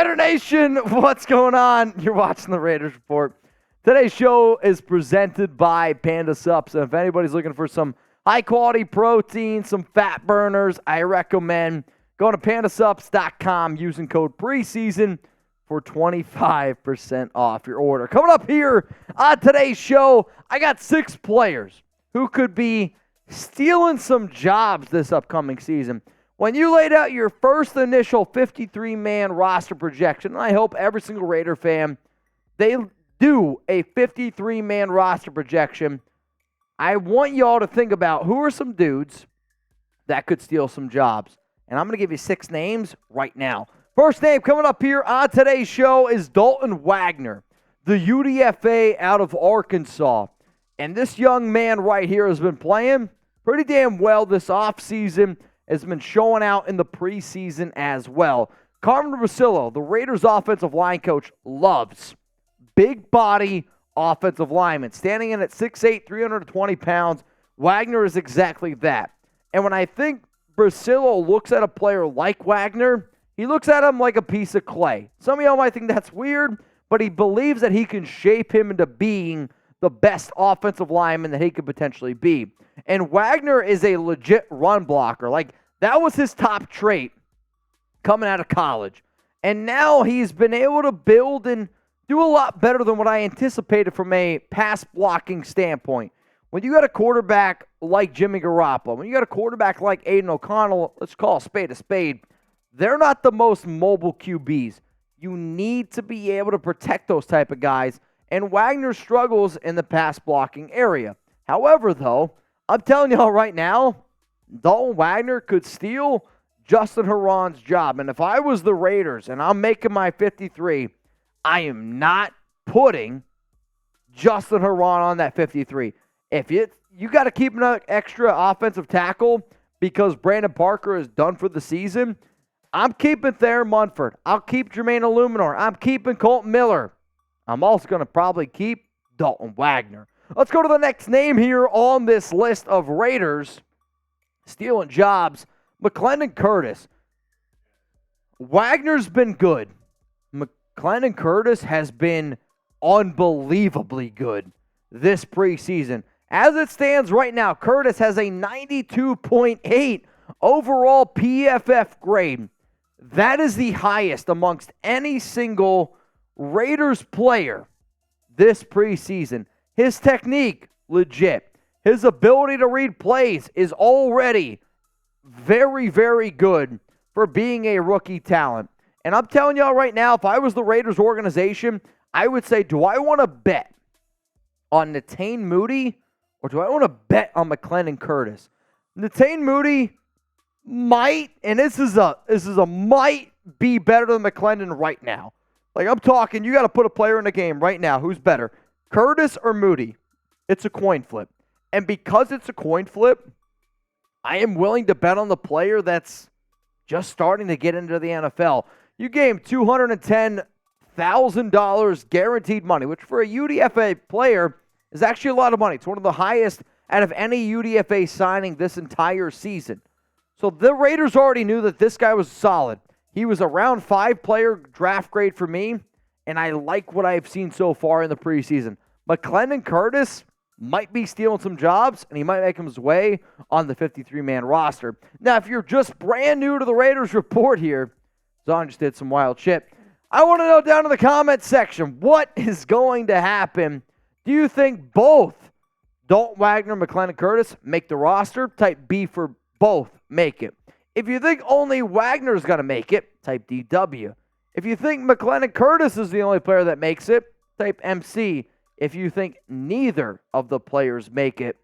Raider Nation, what's going on? You're watching the Raiders Report. Today's show is presented by Panda Sups. And if anybody's looking for some high-quality protein, some fat burners, I recommend going to pandasups.com using code PRESEASON for 25% off your order. Coming up here on today's show, I got 6 players who could be stealing some jobs this upcoming season. When you laid out your first initial 53-man roster projection, and I hope every single Raider fan, they do a 53-man roster projection, I want y'all to think about who are some dudes that could steal some jobs. And I'm going to give you 6 names right now. First name coming up here on today's show is Dalton Wagner, the UDFA out of Arkansas. And this young man right here has been playing pretty damn well this offseason, has been showing out in the preseason as well. Carmen Rosillo, the Raiders offensive line coach, loves big body offensive linemen. Standing in at 6'8", 320 pounds, Wagner is exactly that. And when I think Rosillo looks at a player like Wagner, he looks at him like a piece of clay. Some of y'all might think that's weird, but he believes that he can shape him into being the best offensive lineman that he could potentially be. And Wagner is a legit run blocker. Like, that was his top trait coming out of college. And now he's been able to build and do a lot better than what I anticipated from a pass blocking standpoint. When you got a quarterback like Jimmy Garoppolo, when you got a quarterback like Aiden O'Connell, let's call a spade, they're not the most mobile QBs. You need to be able to protect those type of guys, and Wagner struggles in the pass blocking area. However, though, I'm telling y'all right now, Dalton Wagner could steal Justin Herron's job. And if I was the Raiders and I'm making my 53, I am not putting Justin Herron on that 53. If you got to keep an extra offensive tackle because Brandon Parker is done for the season, I'm keeping Thayer Munford. I'll keep Jermaine Illuminor. I'm keeping Colton Miller. I'm also going to probably keep Dalton Wagner. Let's go to the next name here on this list of Raiders stealing jobs. McClendon Curtis. Wagner's been good. McClendon Curtis has been unbelievably good this preseason. As it stands right now, Curtis has a 92.8 overall PFF grade. That is the highest amongst any single Raiders player this preseason. His technique, legit. His ability to read plays is already very, very good for being a rookie talent. And I'm telling y'all right now, if I was the Raiders organization, I would say, do I want to bet on Netane Moody or do I want to bet on McClendon Curtis? Netane Moody might, and this is a might be better than McClendon right now. Like, I'm talking, you got to put a player in the game right now. Who's better, Curtis or Moody? It's a coin flip. And because it's a coin flip, I am willing to bet on the player that's just starting to get into the NFL. You gave him $210,000 guaranteed money, which for a UDFA player is actually a lot of money. It's one of the highest out of any UDFA signing this entire season. So the Raiders already knew that this guy was solid. He was a round 5 player draft grade for me, and I like what I've seen so far in the preseason. McClendon Curtis might be stealing some jobs, and he might make his way on the 53-man roster. Now, if you're just brand new to the Raiders Report here, Zon just did some wild shit. I want to know down in the comments section, what is going to happen? Do you think both Dalton Wagner and McClendon Curtis make the roster? Type B for both make it. If you think only Wagner's going to make it, type DW. If you think McClendon Curtis is the only player that makes it, type MC. If you think neither of the players make it,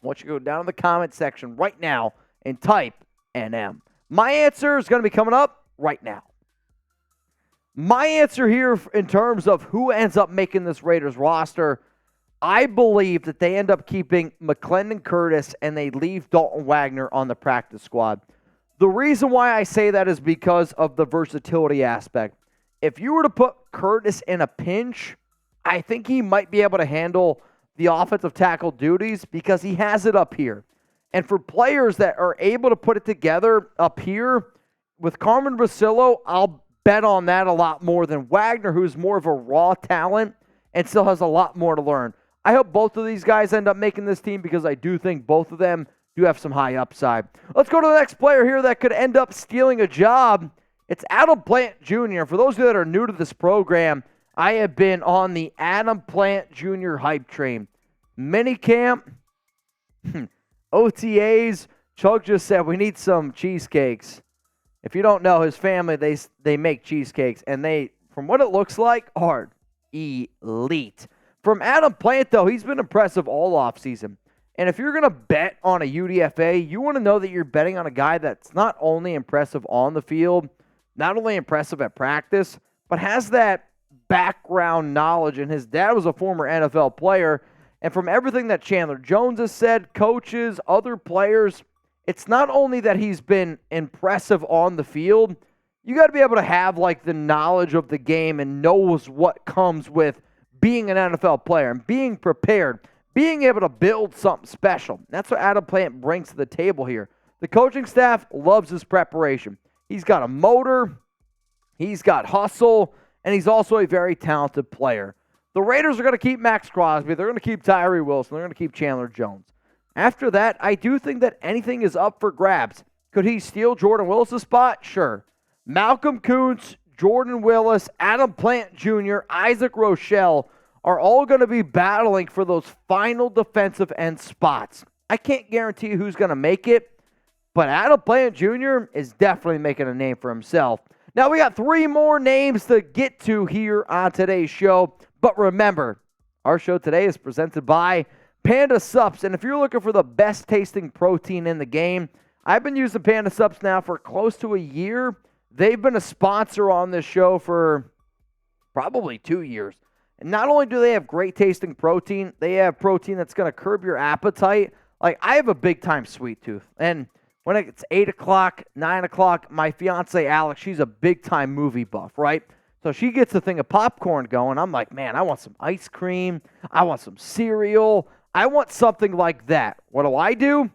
I want you to go down in the comment section right now and type NM. My answer is going to be coming up right now. My answer here in terms of who ends up making this Raiders roster, I believe that they end up keeping McClendon Curtis and they leave Dalton Wagner on the practice squad. The reason why I say that is because of the versatility aspect. If you were to put Curtis in a pinch, I think he might be able to handle the offensive tackle duties because he has it up here. And for players that are able to put it together up here, with Carmen Rosillo, I'll bet on that a lot more than Wagner, who's more of a raw talent and still has a lot more to learn. I hope both of these guys end up making this team because I do think both of them do have some high upside. Let's go to the next player here that could end up stealing a job. It's Adam Plant Jr. For those of you that are new to this program, I have been on the Adam Plant Jr. hype train. Minicamp, OTAs, Chug just said we need some cheesecakes. If you don't know, his family, they make cheesecakes, and they, from what it looks like, are elite. From Adam Plant, though, he's been impressive all offseason. And if you're going to bet on a UDFA, you want to know that you're betting on a guy that's not only impressive on the field, not only impressive at practice, but has that background knowledge. And his dad was a former NFL player. And from everything that Chandler Jones has said, coaches, other players, it's not only that he's been impressive on the field, you got to be able to have like the knowledge of the game and knows what comes with being an NFL player and being prepared, being able to build something special. That's what Adam Plant brings to the table here. The coaching staff loves his preparation. He's got a motor, he's got hustle, and he's also a very talented player. The Raiders are going to keep Max Crosby. They're going to keep Tyree Wilson. They're going to keep Chandler Jones. After that, I do think that anything is up for grabs. Could he steal Jordan Willis' spot? Sure. Malcolm Kuntz, Jordan Willis, Adam Plant Jr., Isaac Rochelle are all going to be battling for those final defensive end spots. I can't guarantee who's going to make it, but Adam Plant Jr. is definitely making a name for himself. Now, we got 3 more names to get to here on today's show, but remember, our show today is presented by Panda Sups, and if you're looking for the best tasting protein in the game, I've been using Panda Sups now for close to a year. They've been a sponsor on this show for probably 2 years. And not only do they have great tasting protein, they have protein that's going to curb your appetite. Like, I have a big time sweet tooth, and when it's 8 o'clock, 9 o'clock, my fiance Alex, she's a big time movie buff, right? So she gets a thing of popcorn going. I'm like, man, I want some ice cream. I want some cereal. I want something like that. What do?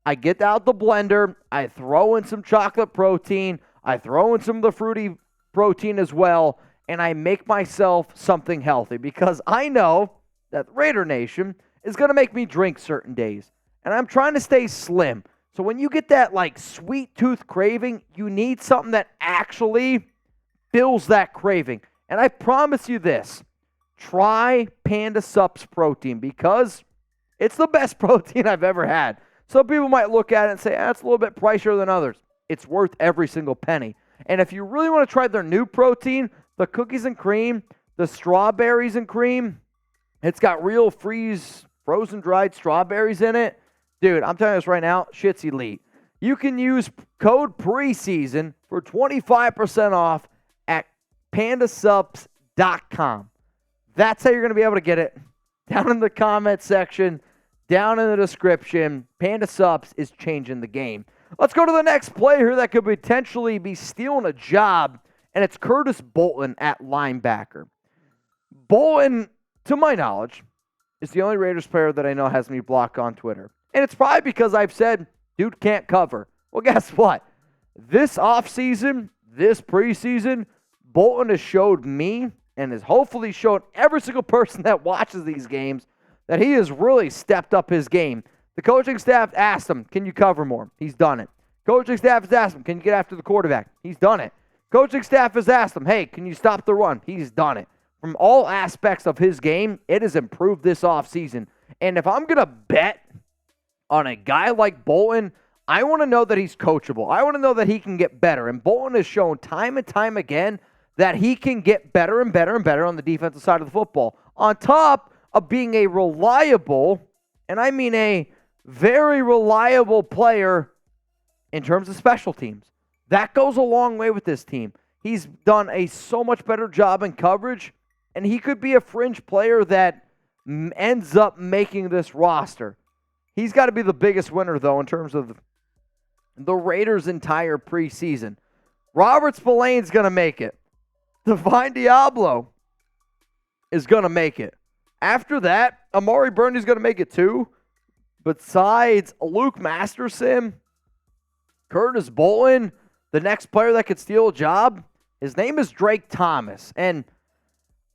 I get out the blender. I throw in some chocolate protein. I throw in some of the fruity protein as well. And I make myself something healthy because I know that Raider Nation is going to make me drink certain days. And I'm trying to stay slim. So when you get that like sweet tooth craving, you need something that actually fills that craving. And I promise you this, try Panda Sups protein because it's the best protein I've ever had. Some people might look at it and say, that's a little bit pricier than others. It's worth every single penny. And if you really want to try their new protein, the cookies and cream, the strawberries and cream, it's got real frozen dried strawberries in it. Dude, I'm telling you this right now, shit's elite. You can use code preseason for 25% off at pandasups.com. That's how you're going to be able to get it. Down in the comment section, down in the description, Panda Sups is changing the game. Let's go to the next player that could potentially be stealing a job, and it's Curtis Bolton at linebacker. Bolton, to my knowledge, is the only Raiders player that I know has me blocked on Twitter. And it's probably because I've said, dude can't cover. Well, guess what? This offseason, this preseason, Bolton has showed me and has hopefully showed every single person that watches these games that he has really stepped up his game. The coaching staff asked him, can you cover more? He's done it. Coaching staff has asked him, can you get after the quarterback? He's done it. Coaching staff has asked him, hey, can you stop the run? He's done it. From all aspects of his game, it has improved this offseason. And if I'm going to bet on a guy like Bolton, I want to know that he's coachable. I want to know that he can get better. And Bolton has shown time and time again that he can get better and better and better on the defensive side of the football. On top of being a reliable, and I mean a very reliable player in terms of special teams. That goes a long way with this team. He's done a so much better job in coverage, and he could be a fringe player that ends up making this roster. He's got to be the biggest winner, though, in terms of the Raiders' entire preseason. Robert Spillane's going to make it. Divine Diablo is going to make it. After that, Amari Burney's going to make it too. Besides Luke Masterson, Curtis Bolton, the next player that could steal a job, His name is Drake Thomas. And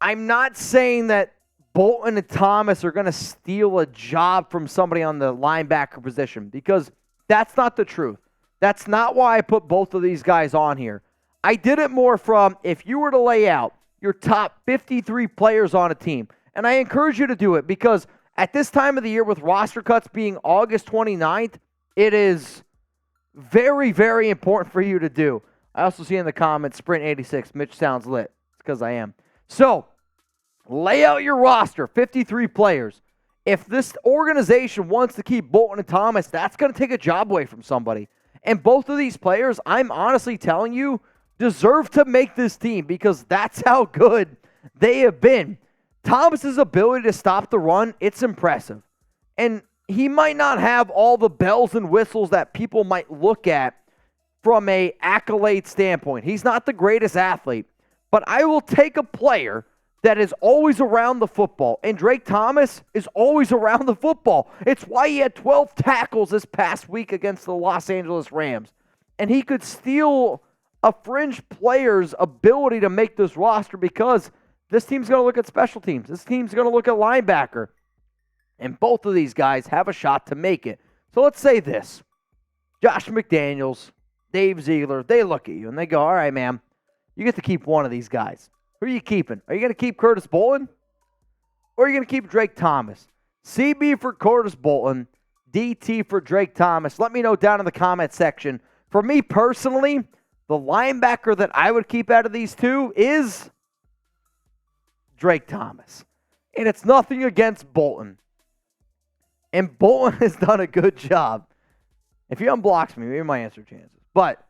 I'm not saying that Bolton and Thomas are going to steal a job from somebody on the linebacker position, because that's not the truth. That's not why I put both of these guys on here. I did it more from, if you were to lay out your top 53 players on a team, and I encourage you to do it, because at this time of the year with roster cuts being August 29th, it is very, very important for you to do. I also see in the comments, Sprint86, Mitch sounds lit. It's because I am. So, lay out your roster, 53 players. If this organization wants to keep Bolton and Thomas, that's going to take a job away from somebody. And both of these players, I'm honestly telling you, deserve to make this team, because that's how good they have been. Thomas's ability to stop the run, it's impressive. And he might not have all the bells and whistles that people might look at from a accolade standpoint. He's not the greatest athlete, but I will take a player that is always around the football, and Drake Thomas is always around the football. It's why he had 12 tackles this past week against the Los Angeles Rams, and he could steal a fringe player's ability to make this roster, because this team's going to look at special teams. This team's going to look at linebacker, and both of these guys have a shot to make it. So let's say this. Josh McDaniels, Dave Ziegler, they look at you and they go, all right, man, you get to keep one of these guys. Who are you keeping? Are you going to keep Curtis Bolton? Or are you going to keep Drake Thomas? CB for Curtis Bolton, DT for Drake Thomas. Let me know down in the comment section. For me personally, the linebacker that I would keep out of these two is Drake Thomas. And it's nothing against Bolton. And Bolton has done a good job. If he unblocks me, maybe my answer chances. But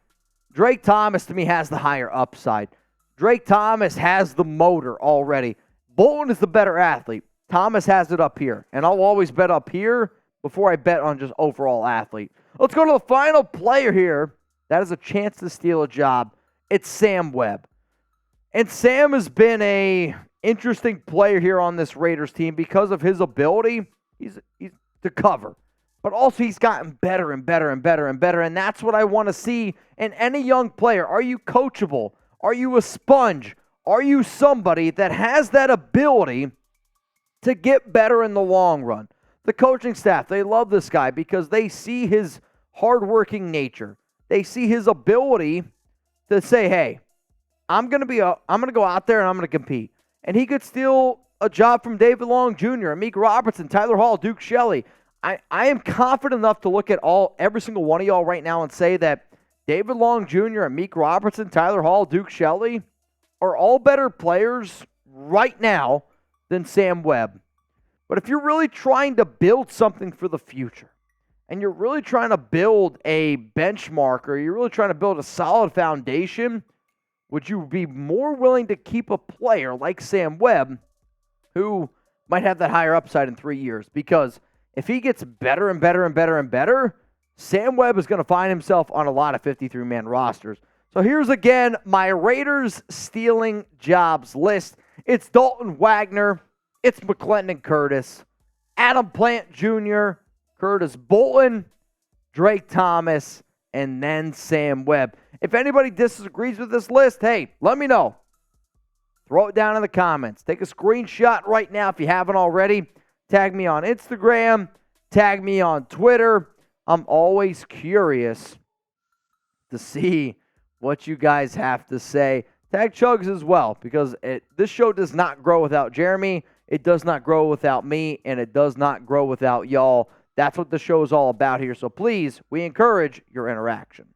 Drake Thomas, to me, has the higher upside. Drake Thomas has the motor already. Bolton is the better athlete. Thomas has it up here. And I'll always bet up here before I bet on just overall athlete. Let's go to the final player here. That is a chance to steal a job. It's Sam Webb. And Sam has been a interesting player here on this Raiders team because of his ability. He's to cover. But also he's gotten better and better and better and better. And that's what I want to see in any young player. Are you coachable? Are you a sponge? Are you somebody that has that ability to get better in the long run? The coaching staff, they love this guy because they see his hardworking nature. They see his ability to say, hey, I'm going to go out there and I'm going to compete. And he could steal a job from David Long Jr., Amik Robertson, Tyler Hall, Duke Shelley. I am confident enough to look at every single one of y'all right now and say that David Long Jr., Amik Robertson, Tyler Hall, Duke Shelley are all better players right now than Sam Webb. But if you're really trying to build something for the future, and you're really trying to build a benchmark, or you're really trying to build a solid foundation, would you be more willing to keep a player like Sam Webb, who might have that higher upside in 3 years? Because if he gets better and better and better and better, Sam Webb is going to find himself on a lot of 53-man rosters. So here's again my Raiders stealing jobs list. It's Dalton Wagner. It's McClendon Curtis, Adam Plant Jr., Curtis Bolton, Drake Thomas, and then Sam Webb. If anybody disagrees with this list, hey, let me know. Throw it down in the comments. Take a screenshot right now if you haven't already. Tag me on Instagram. Tag me on Twitter. I'm always curious to see what you guys have to say. Tag Chugs as well, because this show does not grow without Jeremy. It does not grow without me, and it does not grow without y'all. That's what the show is all about here. So please, we encourage your interaction.